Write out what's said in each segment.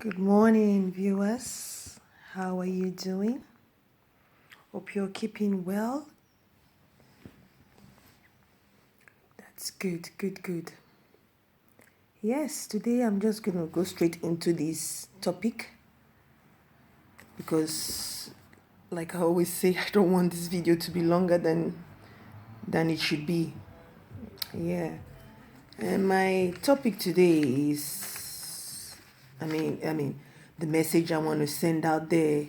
Good morning, viewers. How are you doing? Hope you're keeping well. That's good, good, good. Yes, today I'm just going to go straight into this topic because, like I always say, I don't want this video to be longer than it should be. Yeah. And my topic today is, the message I want to send out there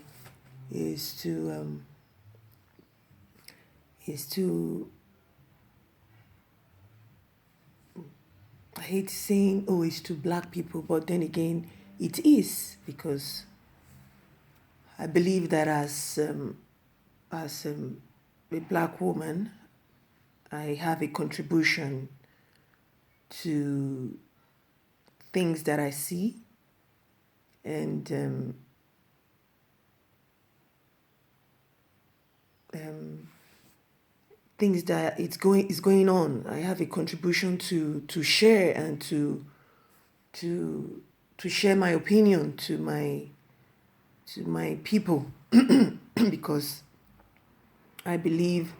is to I hate saying, oh, it's to black people, but then again, it is because I believe that as a black woman, I have a contribution to things that I see and things that is going on. I have a contribution to share and to share my opinion to my people because I believe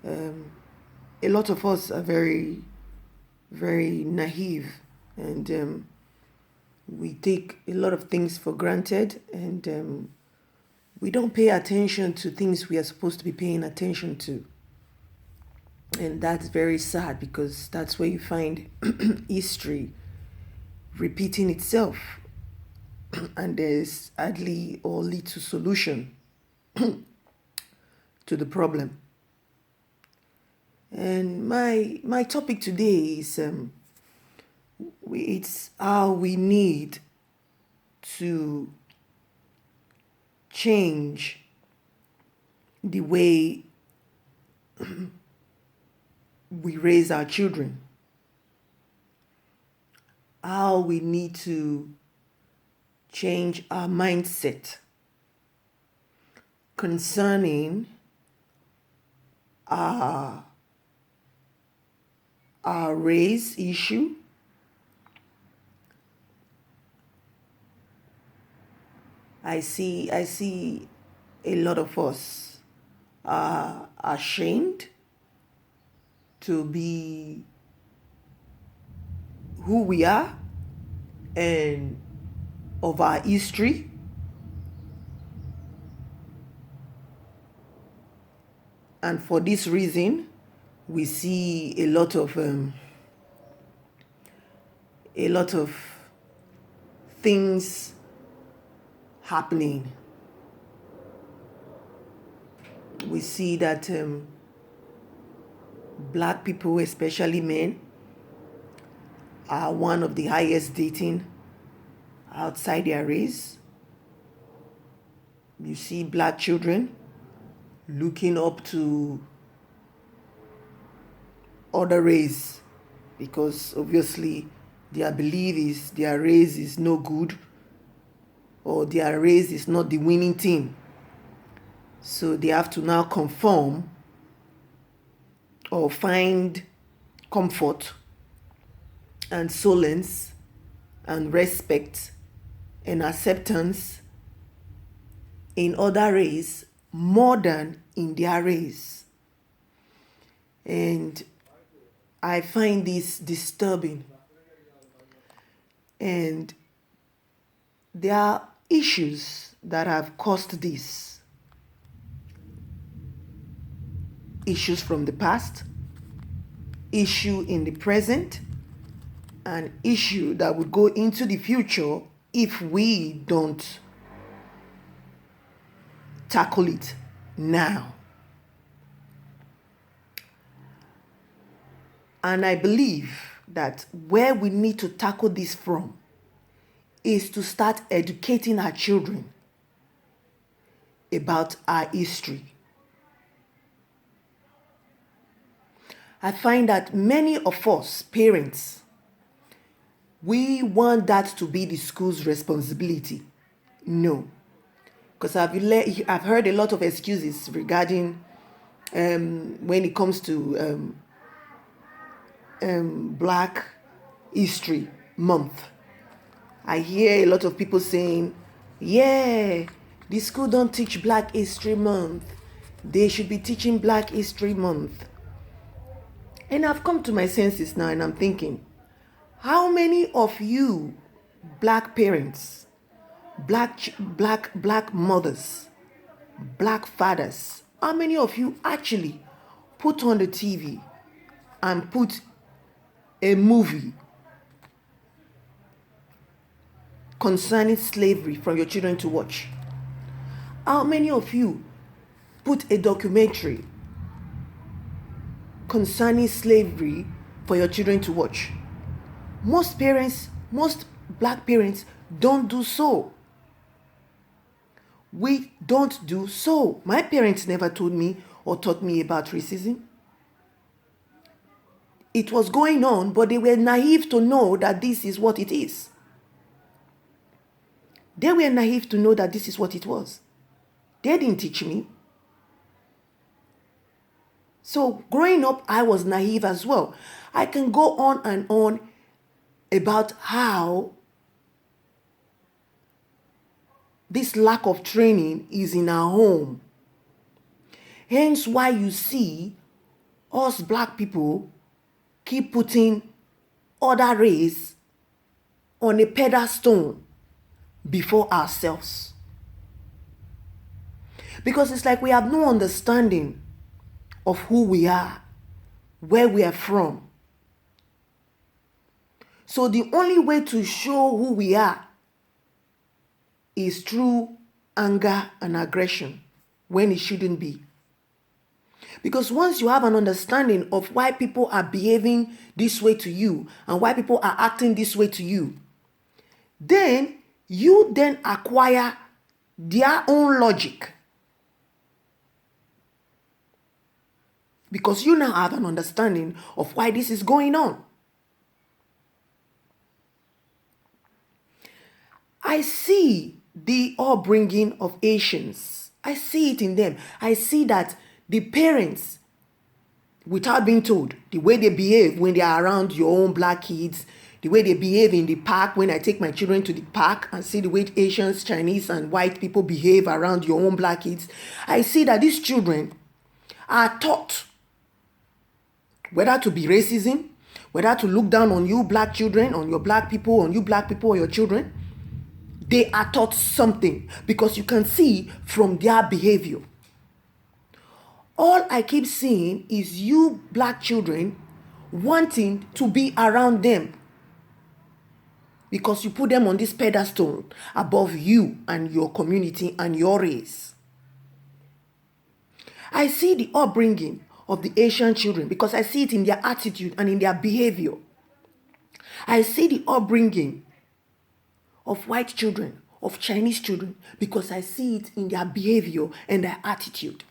a lot of us are very, very naive and we take a lot of things for granted and we don't pay attention to things we are supposed to be paying attention to. And that's very sad because that's where you find history repeating itself and there's hardly or little solution to the problem. And my topic today is it's how we need to change the way we raise our children. How we need to change our mindset concerning our race issue, I see a lot of us are ashamed to be who we are and of our history. And for this reason, we see a lot of things happening. We see that black people, especially men, are one of the highest dating outside their race. You see black children looking up to other race because obviously their belief is their race is no good or their race is not the winning team. So they have to now conform or find comfort and solace and respect and acceptance in other race more than in their race. And I find this disturbing. And there are issues that have caused this. Issues from the past, issue in the present, an issue that would go into the future if we don't tackle it now. And I believe that where we need to tackle this from is to start educating our children about our history. I find that many of us, parents, we want that to be the school's responsibility. No. Because I've heard a lot of excuses regarding when it comes to Black History Month. I hear a lot of people saying, yeah, the school don't teach Black History Month. They should be teaching Black History Month. And I've come to my senses now and I'm thinking, how many of you Black parents, black mothers, Black fathers, how many of you actually put on the TV and put a movie concerning slavery for your children to watch? How many of you put a documentary concerning slavery for your children to watch? Most parents, most Black parents don't do so. We don't do so. My parents never told me or taught me about racism. It was going on, but they were naive to know that this is what it is. They were naive to know that this is what it was. They didn't teach me. So growing up, I was naive as well. I can go on and on about how this lack of training is in our home. Hence why you see us Black people keep putting other race on a pedestal before ourselves. Because it's like we have no understanding of who we are, where we are from. So the only way to show who we are is through anger and aggression when it shouldn't be. Because once you have an understanding of why people are behaving this way to you and why people are acting this way to you, then you then acquire their own logic. Because you now have an understanding of why this is going on. I see the upbringing of Asians. I see it in them. I see that the parents, without being told, the way they behave when they are around your own Black kids, the way they behave in the park when I take my children to the park and see the way Asians, Chinese, and white people behave around your own Black kids, I see that these children are taught whether to be racism, whether to look down on you Black children, on your Black people, on you Black people or your children. They are taught something because you can see from their behavior. All I keep seeing is you Black children wanting to be around them because you put them on this pedestal above you and your community and your race. I see the upbringing of the Asian children because I see it in their attitude and in their behavior. I see the upbringing of white children, of Chinese children, because I see it in their behavior and their attitude.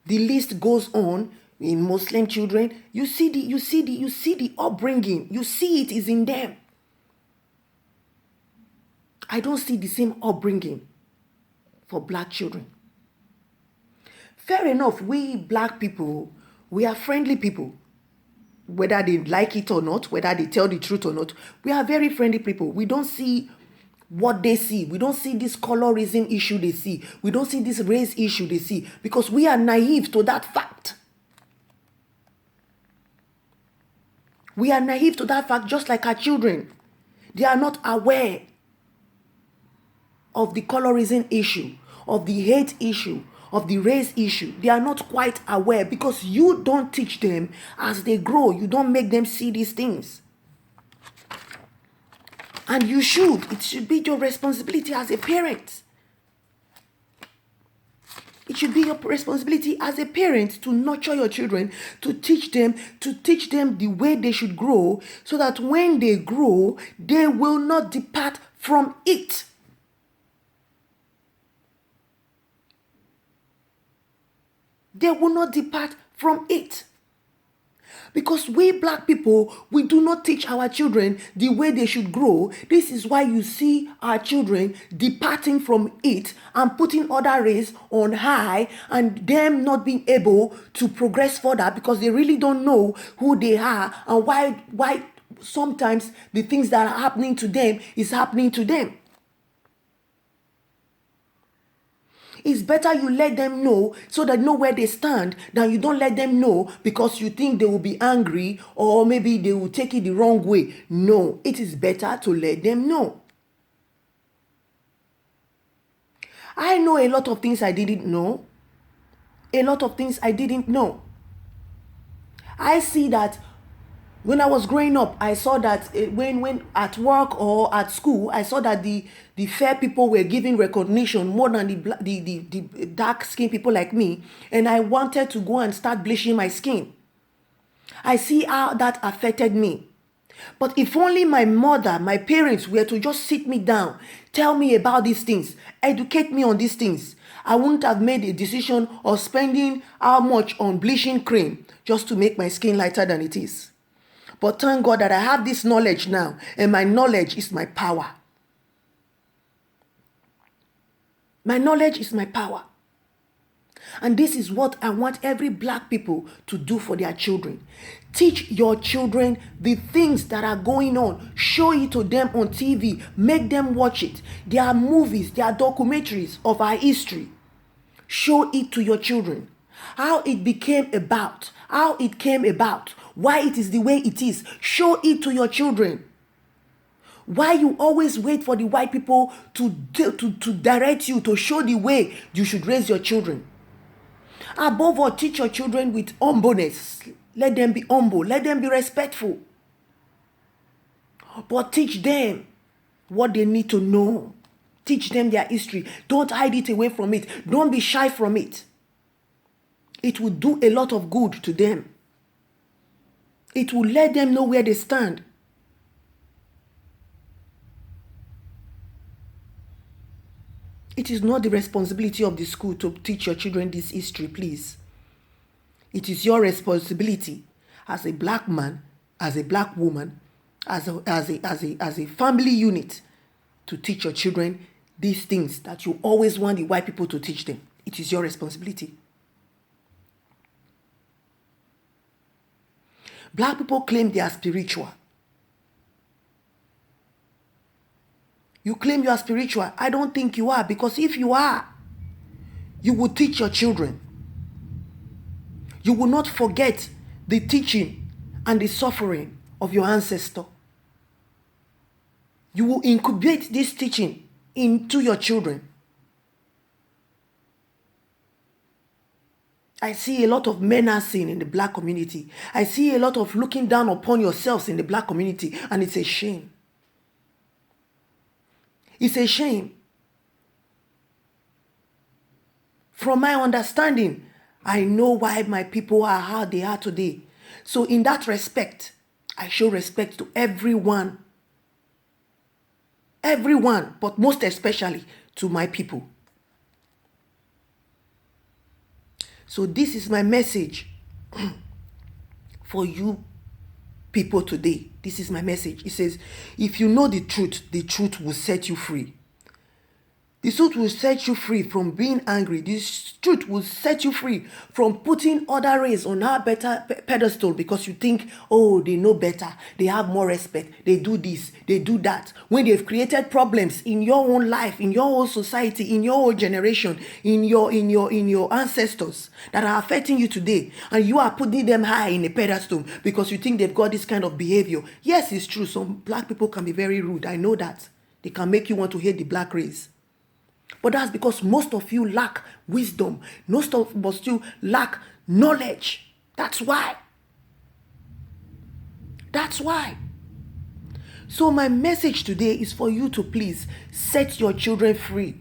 The list goes on in Muslim children. You see the upbringing. You see it is in them. I don't see the same upbringing for Black children. Fair enough, we Black people, we are friendly people. Whether they like it or not, whether they tell the truth or not, we are very friendly people. We don't see what they see. We don't see this colorism issue they see. We don't see this race issue they see because we are naive to that fact. We are naive to that fact just like our children. They are not aware of the colorism issue, of the hate issue, of the race issue. They are not quite aware because you don't teach them as they grow. You don't make them see these things. And you should. It should be your responsibility as a parent. It should be your responsibility as a parent to nurture your children, to teach them the way they should grow so that when they grow, they will not depart from it. They will not depart from it. Because we Black people, we do not teach our children the way they should grow. This is why you see our children departing from it and putting other race on high and them not being able to progress further because they really don't know who they are and why sometimes the things that are happening to them is happening to them. It's better you let them know so that know where they stand than you don't let them know because you think they will be angry or maybe they will take it the wrong way. No, it is better to let them know. I know a lot of things I didn't know. A lot of things I didn't know. I see that when I was growing up, I saw that when at work or at school, I saw that the fair people were given recognition more than the dark skinned people like me, and I wanted to go and start bleaching my skin. I see how that affected me. But if only my mother, my parents were to just sit me down, tell me about these things, educate me on these things, I wouldn't have made a decision of spending how much on bleaching cream just to make my skin lighter than it is. But thank God that I have this knowledge now, and my knowledge is my power. My knowledge is my power. And this is what I want every black people to do for their children. Teach your children the things that are going on. Show it to them on TV. Make them watch it. There are movies, there are documentaries of our history. Show it to your children. How it became about. How it came about. Why it is the way it is. Show it to your children. Why you always wait for the white people to direct you, to show the way you should raise your children. Above all, teach your children with humbleness. Let them be humble. Let them be respectful. But teach them what they need to know. Teach them their history. Don't hide it away from it. Don't be shy from it. It will do a lot of good to them. It will let them know where they stand. It is not the responsibility of the school to teach your children this history, please. It is your responsibility as a black man, as a black woman, as a family unit to teach your children these things that you always want the white people to teach them. It is your responsibility. Black people claim they are spiritual. You claim you are spiritual. I don't think you are, because if you are, you will teach your children. You will not forget the teaching and the suffering of your ancestor. You will incubate this teaching into your children. I see a lot of menacing in the black community. I see a lot of looking down upon yourselves in the black community, and it's a shame. It's a shame. From my understanding, I know why my people are how they are today. So in that respect, I show respect to everyone. Everyone, but most especially to my people. So this is my message for you people today. This is my message. It says, if you know the truth will set you free. The truth will set you free from being angry. This truth will set you free from putting other race on our better pedestal because you think, oh, they know better. They have more respect. They do this. They do that. When they've created problems in your own life, in your own society, in your own generation, in your ancestors that are affecting you today, and you are putting them high in a pedestal because you think they've got this kind of behavior. Yes, it's true. Some black people can be very rude. I know that. They can make you want to hate the black race. But that's because most of you lack wisdom. Most of you lack knowledge. That's why. That's why. So my message today is for you to please set your children free.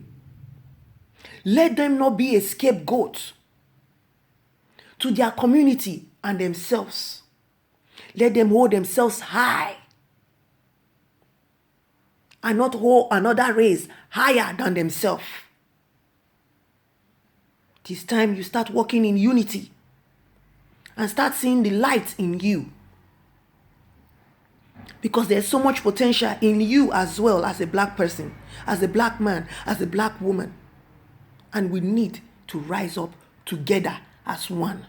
Let them not be a scapegoat to their community and themselves. Let them hold themselves high and not hold another race higher than themselves. It is time you start working in unity and start seeing the light in you. Because there's so much potential in you as well as a black person, as a black man, as a black woman. And we need to rise up together as one.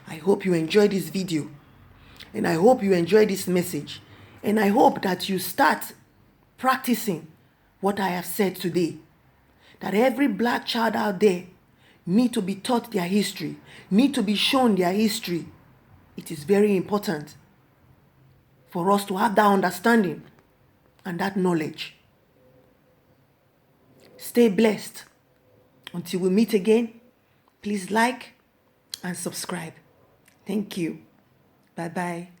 I hope you enjoyed this video. And I hope you enjoy this message. And I hope that you start practicing what I have said today. That every black child out there need to be taught their history, need to be shown their history. It is very important for us to have that understanding and that knowledge. Stay blessed. Until we meet again, please like and subscribe. Thank you. Bye-bye.